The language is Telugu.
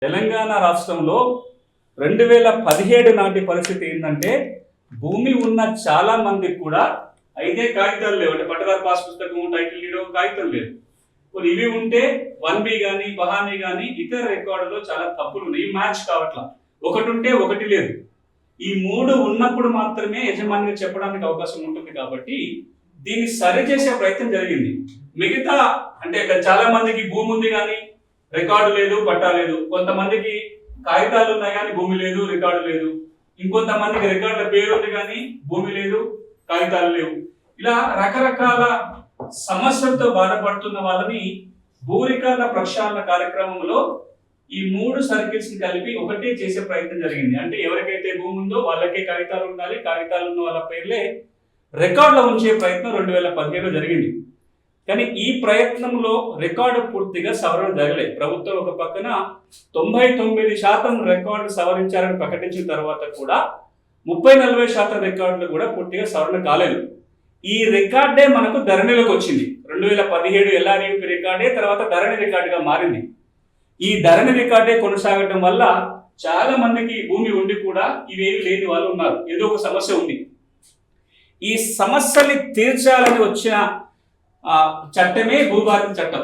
తెలంగాణ రాష్ట్రంలో 2017 నాటి పరిస్థితి ఏంటంటే భూమి ఉన్న చాలా మందికి కూడా అయితే కాగితాలు లేవు. అంటే పట్టదారు పాస్ పుస్తకం, టైటిల్ డీడ్ కాగితం లేదు. కొన్ని ఇవి ఉంటే 1B కానీ బహానీ కానీ ఇతర రికార్డులో చాలా తప్పులు ఉన్నాయి. మ్యాచ్ కావట్లా. ఒకటి ఉంటే ఒకటి లేదు. ఈ మూడు ఉన్నప్పుడు మాత్రమే యజమానిగా చెప్పడానికి అవకాశం ఉంటుంది. కాబట్టి దీన్ని సరిచేసే ప్రయత్నం జరిగింది. మిగతా అంటే చాలా మందికి భూమి ఉంది కానీ రికార్డు లేదు, పట్టా లేదు. కొంతమందికి కాగితాలు ఉన్నాయి కానీ భూమి లేదు, రికార్డు లేదు. ఇంకొంతమందికి రికార్డుల పేరు ఉంది కానీ భూమి లేదు, కాగితాలు లేవు. ఇలా రకరకాల సమస్యలతో బాధపడుతున్న వాళ్ళని భూ రికార్డుల ప్రక్షాళన కార్యక్రమంలో ఈ 3 సర్కిల్స్ ని కలిపి ఒకటే చేసే ప్రయత్నం జరిగింది. అంటే ఎవరికైతే భూమి ఉందో వాళ్ళకే కాగితాలు ఉండాలి, కాగితాలు ఉన్న వాళ్ళ పేర్లే రికార్డులో ఉంచే ప్రయత్నం 2017లో జరిగింది. కానీ ఈ ప్రయత్నంలో రికార్డు పూర్తిగా సవరణ జరగలేదు. ప్రభుత్వం ఒక పక్కన 99% రికార్డు సవరించారని ప్రకటించిన తర్వాత కూడా 30-40% రికార్డులు కూడా పూర్తిగా సవరణ కాలేదు. ఈ రికార్డే మనకు ధరణిలోకి వచ్చింది. 2017 LRUP రికార్డే తర్వాత ధరణి రికార్డుగా మారింది. ఈ ధరణి రికార్డే కొనసాగడం వల్ల చాలా మందికి భూమి ఉండి కూడా ఇవేవి లేని వాళ్ళు ఉన్నారు. ఏదో ఒక సమస్య ఉంది. ఈ సమస్యని తీర్చాలని వచ్చిన చట్టమే భూభారతి చట్టం.